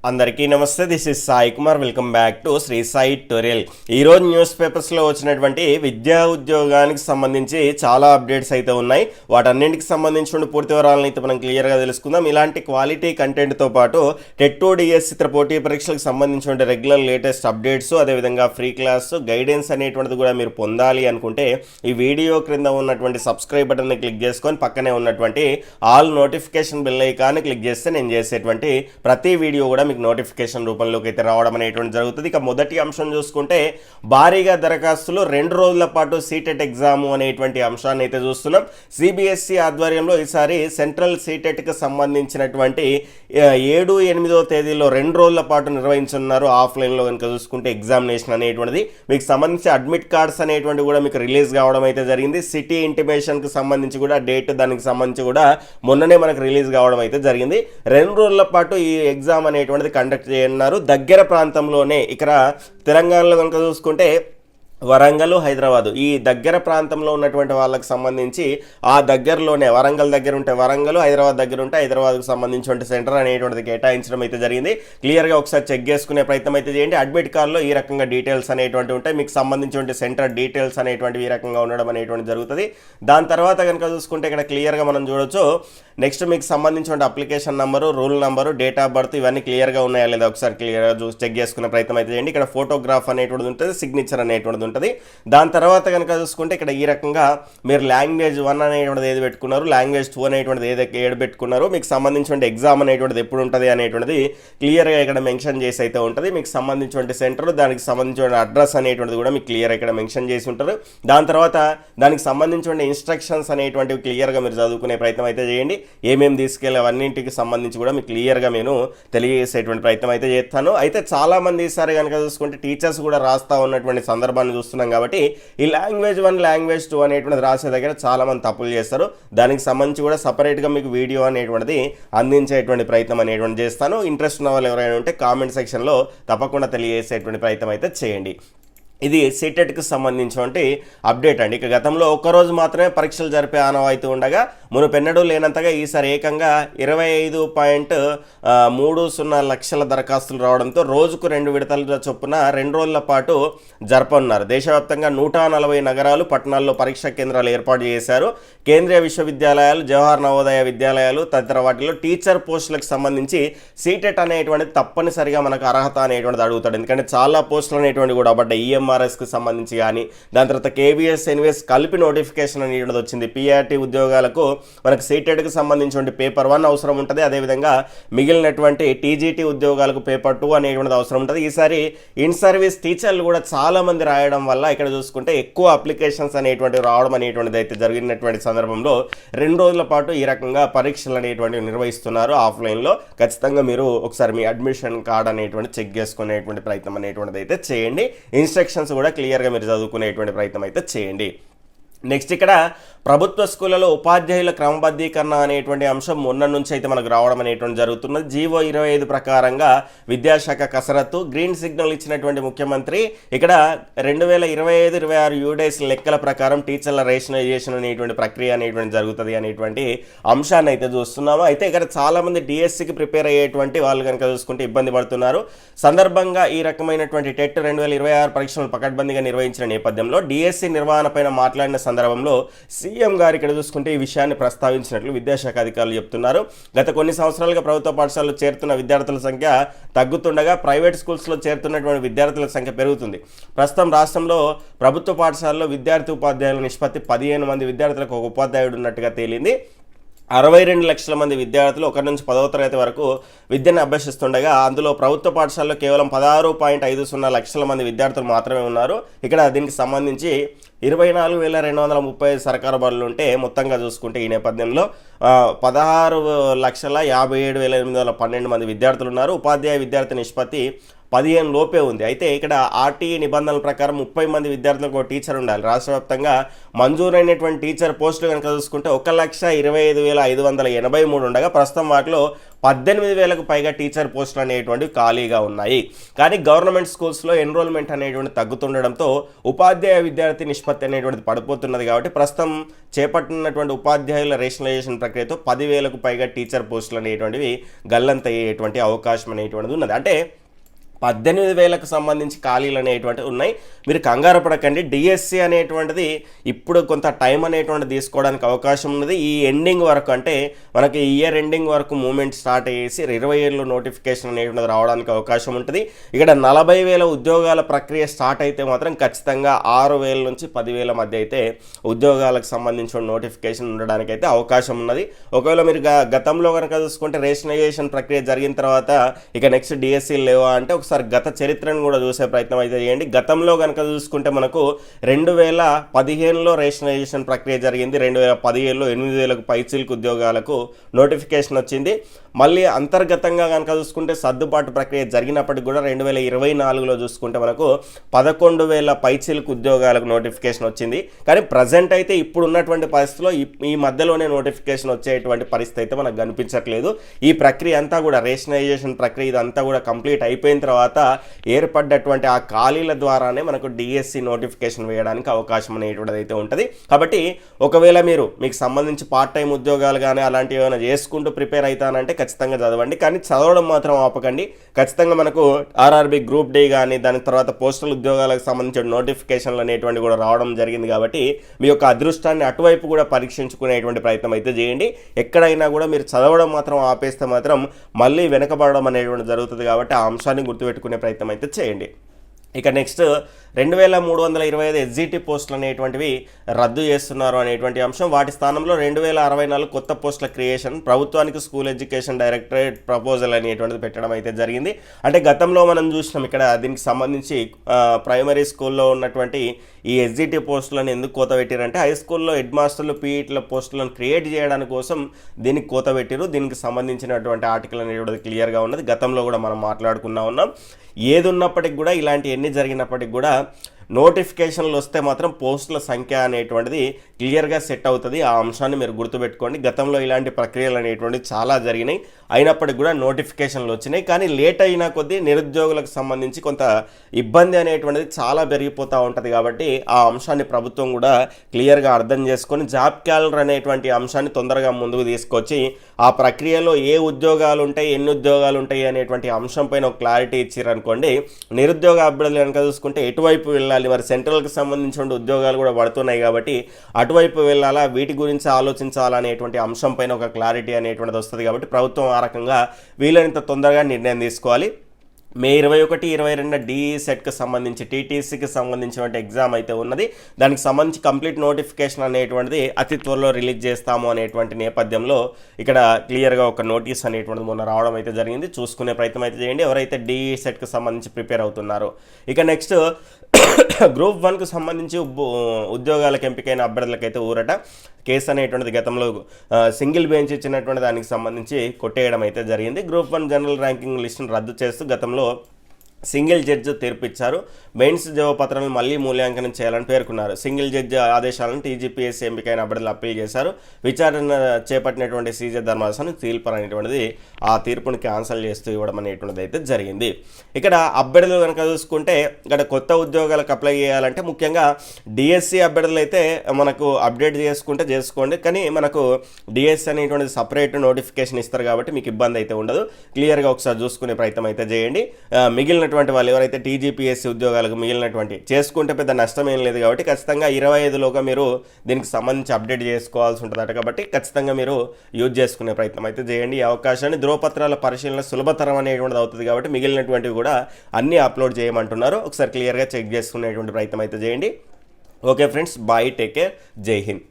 అందరికీ నమస్తే. This is Sai Kumar. Welcome back to Shri Sai tutorial. ఈరోజు న్యూస్ పేపర్స్లో వచ్చినటువంటి విద్యా ఉద్యోగానికి సంబంధించి చాలా అప్డేట్స్ అయితే ఉన్నాయి. వాటన్నింటికి సంబంధించిన పూర్తి వివరాలను అయితే మనం క్లియర్గా తెలుసుకుందాం. ఇలాంటి క్వాలిటీ కంటెంట్తో పాటు టెట్ డిఎస్ ఇతర పోటీ పరీక్షలకు సంబంధించిన రెగ్యులర్ లేటెస్ట్ అప్డేట్స్, అదేవిధంగా ఫ్రీ క్లాస్ గైడెన్స్ అనేటువంటిది కూడా మీరు పొందాలి అనుకుంటే ఈ వీడియో క్రింద ఉన్నటువంటి సబ్స్క్రైబ్ బటన్ని క్లిక్ చేసుకొని పక్కనే ఉన్నటువంటి ఆల్ నోటిఫికేషన్ బెల్ ఐకాన్ని క్లిక్ చేస్తే నేను చేసేటువంటి ప్రతి వీడియో కూడా నోటిఫికేషన్ రూపంలోకి అయితే రావడం అనేటువంటి జరుగుతుంది. ఇక మొదటి అంశం చూసుకుంటే భారీగా దరఖాస్తులు 2 రోజుల పాటు సీటెట్ ఎగ్జామ్ అనేటువంటి అంశాన్ని అయితే చూస్తున్నాం. సిబిఎస్ఈ ఆధ్వర్యంలో ఈసారి సెంట్రల్ సీటెట్కి సంబంధించినటువంటి 7, 8వ తేదీలో 2 రోజుల పాటు నిర్వహించున్నారు. ఆఫ్లైన్లో కనుక చూసుకుంటే ఎగ్జామినేషన్ అనేటువంటిది మీకు సంబంధించి అడ్మిట్ కార్డ్స్ అనేటువంటి కూడా మీకు రిలీజ్ కావడం అయితే జరిగింది. సిటీ ఇంటిమేషన్కి సంబంధించి కూడా డేట్ దానికి సంబంధించి కూడా మొన్ననే మనకు రిలీజ్ కావడం అయితే జరిగింది. 2 రోజుల పాటు ఈ ఎగ్జామ్ అనేటువంటిది కండక్ట్ చేయనున్నారు. దగ్గర ప్రాంతంలోనే ఇక్కడ తెలంగాణలో కనుక చూసుకుంటే వరంగల్, హైదరాబాదు ఈ దగ్గర ప్రాంతంలో ఉన్నటువంటి వాళ్ళకి సంబంధించి ఆ దగ్గరలోనే వరంగల్ దగ్గర ఉంటే వరంగల్, హైదరాబాద్ దగ్గర ఉంటే హైదరాబాద్కు సంబంధించిన సెంటర్ అనేటువంటిది కేటాయించడం అయితే జరిగింది. క్లియర్గా ఒకసారి చెక్ చేసుకునే ప్రయత్నం అయితే చేయండి. అడ్మిట్ కార్డులో ఈ రకంగా డీటెయిల్స్ అనేటువంటి ఉంటాయి. మీకు సంబంధించిన సెంటర్ డీటెయిల్స్ అనేటువంటివి ఈ రకంగా ఉండడం అనేటువంటి జరుగుతుంది. దాని తర్వాత కనుక చూసుకుంటే ఇక్కడ క్లియర్గా మనం చూడొచ్చు. నెక్స్ట్ మీకు సంబంధించిన application number, rule number, date of birth ఇవన్నీ క్లియర్గా ఉన్నాయా లేదా ఒకసారి క్లియర్గా చెక్ చేసుకునే ప్రయత్నం అయితే చేయండి. ఇక్కడ ఫోటోగ్రాఫ్ అనేటువంటిది ఉంటుంది, సిగ్నేచర్ అనేటువంటిది ఉంటుంది. దాని తర్వాత కనుక చూసుకుంటే ఇక్కడ ఈ రకంగా మీరు లాంగ్వేజ్ 1 అనేటువంటిది ఏది పెట్టుకున్నారు, లాంగ్వేజ్ 2 అనేటువంటిది ఏడు పెట్టుకున్నారు, మీకు సంబంధించిన ఎగ్జామ్ అనేటువంటిది ఎప్పుడు ఉంటుంది అనేటువంటిది క్లియర్గా ఇక్కడ మెన్షన్ చేసి అయితే ఉంటుంది. మీకు సంబంధించిన సెంటర్, దానికి సంబంధించిన అడ్రస్ అనేటువంటిది కూడా మీకు క్లియర్గా ఇక్కడ మెన్షన్ చేసి ఉంటారు. దాని తర్వాత దానికి సంబంధించిన ఇన్స్ట్రక్షన్స్ అనేటువంటివి క్లియర్గా మీరు చదువుకునే ప్రయత్నం అయితే చేయండి. ఏమేమి తీసుకెళ్ళి అవన్నింటికి సంబంధించి కూడా మీకు క్లియర్గా నేను తెలియజేసేటువంటి ప్రయత్నం అయితే చేస్తాను. అయితే చాలామంది ఈసారి కనుక చూసుకుంటే టీచర్స్ కూడా రాస్తూ ఉన్నటువంటి సందర్భాన్ని చూస్తున్నాం కాబట్టి ఈ లాంగ్వేజ్ 1, లాంగ్వేజ్ 2 అనేటువంటిది రాసే దగ్గర చాలామంది తప్పులు చేస్తారు. దానికి సంబంధించి కూడా సపరేట్గా మీకు వీడియో అనేటువంటిది అందించేటువంటి ప్రయత్నం అనేటువంటి చేస్తాను. ఇంట్రెస్ట్ ఉన్న వాళ్ళు ఎవరైనా ఉంటే కామెంట్ సెక్షన్లో తప్పకుండా తెలియజేసేటువంటి ప్రయత్నం అయితే చేయండి. ఇది సీటెట్కి సంబంధించినటువంటి అప్డేట్ అండి. ఇక గతంలో ఒక్కరోజు మాత్రమే పరీక్షలు జరిపే ఆనవాయితీ ఉండగా మునుపెన్నడూ లేనంతగా ఈసారి ఏకంగా 25.30 లక్షల దరఖాస్తులు రావడంతో రోజుకు 2 విడతల చొప్పున 2 రోజుల పాటు జరపనున్నారు. దేశవ్యాప్తంగా 140 నగరాలు, పట్టణాల్లో పరీక్షా కేంద్రాలు ఏర్పాటు చేశారు. కేంద్రీయ విశ్వవిద్యాలయాలు, జవహర్ నవోదయ విద్యాలయాలు తదితర వాటిలో టీచర్ పోస్టులకు సంబంధించి సీటెట్ అనేటువంటిది తప్పనిసరిగా మనకు అర్హత అనేటువంటిది అడుగుతాడు. ఎందుకంటే చాలా పోస్టులు అనేటువంటి కూడా పడ్డాయి. ఈఎంఆర్ఎస్కి సంబంధించి కానీ, దాని తర్వాత కేవీఎస్, ఎన్విఎస్ కలిపి నోటిఫికేషన్ అనేటువంటిది వచ్చింది. పిఆర్టీ ఉద్యోగాలకు మనకు సీటెట్కి సంబంధించిన పేపర్ 1 అవసరం ఉంటుంది. అదేవిధంగా మిగిలినటువంటి టీజీటీ ఉద్యోగాలకు పేపర్ 2 అనేటువంటిది అవసరం ఉంటుంది. ఈసారి ఇన్ సర్వీస్ టీచర్లు కూడా చాలామంది రాయడం వల్ల ఇక్కడ చూసుకుంటే ఎక్కువ అప్లికేషన్స్ అనేటువంటివి రావడం అనేటువంటిది అయితే జరిగినటువంటి సందర్భంలో 2 రోజుల పాటు ఈ రకంగా పరీక్షలు అనేటువంటివి నిర్వహిస్తున్నారు ఆఫ్లైన్లో. ఖచ్చితంగా మీరు ఒకసారి మీ అడ్మిషన్ కార్డ్ అనేటువంటి చెక్ చేసుకునేటువంటి ప్రయత్నం అనేటువంటిది అయితే చేయండి. ఇన్స్ట్రక్షన్స్ కూడా క్లియర్గా మీరు చదువుకునేటువంటి ప్రయత్నం అయితే చేయండి. నెక్స్ట్ ఇక్కడ ప్రభుత్వ స్కూళ్ళలో ఉపాధ్యాయుల క్రమబద్ధీకరణ అనేటువంటి అంశం మొన్న నుంచి అయితే మనకు రావడం అనేటువంటి జరుగుతున్నది. జీవో 25 ప్రకారంగా విద్యాశాఖ కసరత్తు గ్రీన్ సిగ్నల్ ఇచ్చినటువంటి ముఖ్యమంత్రి ఇక్కడ 2025-26 యూడేస్ లెక్కల ప్రకారం టీచర్ల రేషనలైజేషన్ అనేటువంటి ప్రక్రియ అనేటువంటి జరుగుతుంది అనేటువంటి అంశాన్ని అయితే చూస్తున్నాము. అయితే ఇక్కడ చాలామంది డిఎస్సికి ప్రిపేర్ అయ్యేటువంటి వాళ్ళు కనుక చూసుకుంటే ఇబ్బంది పడుతున్నారు. సందర్భంగా ఈ రకమైనటువంటి టెట్ 2026 పరీక్షలను పకడ్బందీగా నిర్వహించిన నేపథ్యంలో డిఎస్సి నిర్వహణ పైన మాట్లాడిన సందర్భంలో సీఎం గారు ఇక్కడ చూసుకుంటే ఈ విషయాన్ని ప్రస్తావించినట్లు విద్యాశాఖ అధికారులు చెప్తున్నారు. గత కొన్ని సంవత్సరాలుగా ప్రభుత్వ పాఠశాలలో చేరుతున్న విద్యార్థుల సంఖ్య తగ్గుతుండగా ప్రైవేట్ స్కూల్స్లో చేరుతున్నటువంటి విద్యార్థుల సంఖ్య పెరుగుతుంది. ప్రస్తుతం రాష్ట్రంలో ప్రభుత్వ పాఠశాలలో విద్యార్థి ఉపాధ్యాయుల నిష్పత్తి 15 మంది విద్యార్థులకు ఒక ఉపాధ్యాయుడు ఉన్నట్టుగా తేలింది. 62 లక్షల మంది విద్యార్థులు 1 నుంచి 10వ తరగతి వరకు విద్యను అభ్యసిస్తుండగా అందులో ప్రభుత్వ పాఠశాలలో కేవలం 16.50 లక్షల మంది విద్యార్థులు మాత్రమే ఉన్నారు. ఇక్కడ దీనికి సంబంధించి 24,235 సర్కారు బడులు ఉంటే మొత్తంగా చూసుకుంటే ఈ నేపథ్యంలో 16,57,812 మంది విద్యార్థులు ఉన్నారు. ఉపాధ్యాయ విద్యార్థి నిష్పత్తి 15 లోపే ఉంది. అయితే ఇక్కడ ఆర్టీఈ నిబంధనల ప్రకారం 30 మంది విద్యార్థులకు ఒక టీచర్ ఉండాలి. రాష్ట్ర వ్యాప్తంగా మంజూరైనటువంటి టీచర్ పోస్టులు కనుక చూసుకుంటే 1,25,583 ఉండగా ప్రస్తుతం వాటిలో 18,000కు పైగా టీచర్ పోస్టులు అనేటువంటివి ఖాళీగా ఉన్నాయి. కానీ గవర్నమెంట్ స్కూల్స్లో ఎన్రోల్మెంట్ అనేటువంటి తగ్గుతుండడంతో ఉపాధ్యాయ విద్యార్థి నిష్పత్తి అనేటువంటిది పడిపోతున్నది. కాబట్టి ప్రస్తుతం చేపట్టినటువంటి ఉపాధ్యాయుల రేషనలైజేషన్ ప్రక్రియతో 10,000కు పైగా టీచర్ పోస్టులు అనేటువంటివి గల్లంతయ్యేటువంటి అవకాశం అనేటువంటిది ఉన్నది. అంటే 18,000కు సంబంధించి ఖాళీలు అనేటువంటివి ఉన్నాయి. మీరు కంగారు పడకండి. డిఎస్సి అనేటువంటిది ఇప్పుడు కొంత టైం అనేటువంటిది తీసుకోవడానికి అవకాశం ఉన్నది. ఈ ఎండింగ్ వరకు అంటే మనకి ఇయర్ ఎండింగ్ వరకు మూవ్మెంట్ స్టార్ట్ అయ్యేసి 27లో నోటిఫికేషన్ అనేటువంటిది రావడానికి అవకాశం ఉంటుంది. ఇక్కడ 40,000 ఉద్యోగాల ప్రక్రియ స్టార్ట్ అయితే మాత్రం ఖచ్చితంగా 6,000 నుంచి 10,000 మధ్య అయితే ఉద్యోగాలకు సంబంధించిన నోటిఫికేషన్ ఉండడానికి అయితే అవకాశం ఉన్నది. ఒకవేళ మీరు గతంలో కనుక చూసుకుంటే రేషనలైజేషన్ ప్రక్రియ జరిగిన తర్వాత ఇక నెక్స్ట్ డిఎస్సి లేవా అంటే ఒకసారి గత చరిత్రను కూడా చూసే ప్రయత్నం అయితే చేయండి. గతంలో కనుక చూసుకుంటే మనకు 2015లో రేషనలైజేషన్ ప్రక్రియ జరిగింది. 2017లో 8,000కు పైచిలకు ఉద్యోగాలకు నోటిఫికేషన్ వచ్చింది. మళ్ళీ అంతర్గతంగా కనుక చూసుకుంటే సర్దుబాటు ప్రక్రియ జరిగినప్పటికి కూడా 2024లో చూసుకుంటే మనకు 11,000 పైచిలకు ఉద్యోగాలకు నోటిఫికేషన్ వచ్చింది. కానీ ప్రజెంట్ అయితే ఇప్పుడు ఉన్నటువంటి పరిస్థితిలో ఈ మధ్యలోనే నోటిఫికేషన్ వచ్చేటువంటి పరిస్థితి అయితే మనకు కనిపించట్లేదు. ఈ ప్రక్రియ అంతా కూడా రేషనలైజేషన్ ప్రక్రియ ఇదంతా కూడా కంప్లీట్ అయిపోయిన తర్వాత ఏర్పడ్డటువంటి ఆ ఖాళీల ద్వారానే మనకు డిఎస్సి నోటిఫికేషన్ వేయడానికి అవకాశం అనేటువంటిది అయితే ఉంటుంది. కాబట్టి ఒకవేళ మీకు సంబంధించి పార్ట్ టైం ఉద్యోగాలు కానీ అలాంటివి ఏమైనా చేసుకుంటూ ప్రిపేర్ అవుతానంటే ఖచ్చితంగా చదవండి. కానీ చదవడం మాత్రం ఆపకండి. ఖచ్చితంగా మనకు ఆర్ఆర్బి గ్రూప్ డి కానీ దాని తర్వాత పోస్టల్ ఉద్యోగాలకు సంబంధించిన నోటిఫికేషన్లు అనేటువంటి కూడా రావడం జరిగింది. కాబట్టి మీ యొక్క అదృష్టాన్ని అటువైపు కూడా పరీక్షించుకునేటువంటి ప్రయత్నం అయితే చేయండి. ఎక్కడైనా కూడా మీరు చదవడం మాత్రం ఆపేస్తే మాత్రం మళ్ళీ వెనకబడడం అనేటువంటి జరుగుతుంది. కాబట్టి ఆ అంశాన్ని గుర్తుపెట్టుకునే ప్రయత్నం అయితే చేయండి. ఇక నెక్స్ట్ 2,325 ఎస్జిటి పోస్టులు అనేటువంటివి రద్దు చేస్తున్నారు అనేటువంటి అంశం. వాటి స్థానంలో 2,064 కొత్త పోస్టుల క్రియేషన్ ప్రభుత్వానికి స్కూల్ ఎడ్యుకేషన్ డైరెక్టరేట్ ప్రపోజల్ అనేటువంటిది పెట్టడం అయితే జరిగింది. అంటే గతంలో మనం చూసినాం ఇక్కడ దీనికి సంబంధించి ప్రైమరీ స్కూల్లో ఉన్నటువంటి ఈ ఎస్జిటి పోస్టులను ఎందుకు కోత పెట్టారంటే హై స్కూల్లో హెడ్ మాస్టర్లు పీఈటీల పోస్టులను క్రియేట్ చేయడానికి కోసం దీనికి కోత పెట్టారు. దీనికి సంబంధించినటువంటి ఆర్టికల్ అనేటువంటిది క్లియర్గా ఉన్నది. గతంలో కూడా మనం మాట్లాడుకున్నా ఉన్నాం. ఏది ఉన్నప్పటికి కూడా ఇలాంటి ఎన్ని జరిగినప్పటికి కూడా నోటిఫికేషన్లు వస్తే మాత్రం పోస్టుల సంఖ్య అనేటువంటిది క్లియర్గా సెట్ అవుతుంది. ఆ అంశాన్ని మీరు గుర్తుపెట్టుకోండి. గతంలో ఇలాంటి ప్రక్రియలు అనేటువంటివి చాలా జరిగినాయి. అయినప్పటికీ కూడా నోటిఫికేషన్లు వచ్చినాయి. కానీ లేట్ అయినా కొద్దీ నిరుద్యోగులకు సంబంధించి కొంత ఇబ్బంది అనేటువంటిది చాలా పెరిగిపోతూ ఉంటుంది. కాబట్టి ఆ అంశాన్ని ప్రభుత్వం కూడా క్లియర్గా అర్థం చేసుకొని జాబ్ క్యాలెండర్ అనేటువంటి అంశాన్ని తొందరగా ముందుకు తీసుకొచ్చి ఆ ప్రక్రియలో ఏ ఉద్యోగాలు ఉంటాయి ఎన్ని ఉద్యోగాలు ఉంటాయి అనేటువంటి అంశం పైన ఒక క్లారిటీ ఇచ్చారనుకోండి, నిరుద్యోగ అభ్యర్థులు కనుక చూసుకుంటే ఎటువైపు వెళ్ళాలి, మరి సెంట్రల్కి సంబంధించిన ఉద్యోగాలు కూడా పడుతున్నాయి కాబట్టి అటువైపు వెళ్ళాలా, వీటి గురించి ఆలోచించాలనేటువంటి అంశం పైన ఒక క్లారిటీ అనేటువంటిది వస్తుంది. కాబట్టి ప్రభుత్వం ఆ రకంగా వీలైనంత తొందరగా నిర్ణయం తీసుకోవాలి. మే 21, 22 డిఈ సెట్కి సంబంధించి టీటీసీకి సంబంధించినటువంటి ఎగ్జామ్ అయితే ఉన్నది. దానికి సంబంధించి కంప్లీట్ నోటిఫికేషన్ అనేటువంటిది అతి త్వరలో రిలీజ్ చేస్తాము అనేటువంటి నేపథ్యంలో ఇక్కడ క్లియర్గా ఒక నోటీస్ అనేటువంటిది మొన్న రావడం అయితే జరిగింది. చూసుకునే ప్రయత్నం అయితే చేయండి ఎవరైతే డిఈ సెట్కి సంబంధించి ప్రిపేర్ అవుతున్నారో. ఇక నెక్స్ట్ గ్రూప్ 1కు సంబంధించి ఉద్యోగాలకు ఎంపికైన అభ్యర్థులకైతే ఊరట. కేసు అనేటువంటిది గతంలో సింగిల్ బెంచ్ ఇచ్చినటువంటి దానికి సంబంధించి కొట్టేయడం అయితే జరిగింది. గ్రూప్ 1 జనరల్ ర్యాంకింగ్ లిస్టును రద్దు చేస్తూ గతంలో సింగిల్ జడ్జి తీర్పిచ్చారు. మెయిన్స్ జవాబుపత్రాలను మళ్ళీ మూల్యాంకనం చేయాలని పేర్కొన్నారు. సింగిల్ జడ్జి ఆదేశాలను టీజీపీఎస్సీ ఎంపికైన అభ్యర్థులు అప్పీల్ చేశారు. విచారణ చేపట్టినటువంటి సీజే ధర్మాసనం తీర్పు అనేటువంటిది ఆ తీర్పుని క్యాన్సిల్ చేస్తూ ఇవ్వడం అనేటువంటిది అయితే జరిగింది. ఇక్కడ అభ్యర్థులు కనుక చూసుకుంటే ఇక్కడ కొత్త ఉద్యోగాలకు అప్లై చేయాలంటే ముఖ్యంగా డిఎస్సి అభ్యర్థులు అయితే మనకు అప్డేట్ చేసుకోండి. కానీ మనకు డిఎస్సి అనేటువంటిది సపరేట్ నోటిఫికేషన్ ఇస్తారు కాబట్టి మీకు ఇబ్బంది అయితే ఉండదు. క్లియర్గా ఒకసారి చూసుకునే ప్రయత్నం అయితే చేయండి. మిగిలినటువంటి వాళ్ళు ఎవరైతే టీజీపీఎస్సీ ఉద్యోగాలకు మిగిలినటువంటి చేసుకుంటే పెద్ద నష్టం ఏం లేదు కాబట్టి ఖచ్చితంగా 25లోగా మీరు దీనికి సంబంధించి అప్డేట్ చేసుకోవాల్సి ఉంటుందట. కాబట్టి ఖచ్చితంగా మీరు యూజ్ చేసుకునే ప్రయత్నం అయితే చేయండి. ఈ అవకాశాన్ని ధృవపత్రాల పరిశీలన సులభతరం అనేటువంటిది అవుతుంది కాబట్టి మిగిలినటువంటివి కూడా అన్నీ అప్లోడ్ చేయమంటున్నారు. ఒకసారి క్లియర్గా చెక్ చేసుకునేటువంటి ప్రయత్నం అయితే చేయండి. Okay friends, bye, take care, జై హింద్.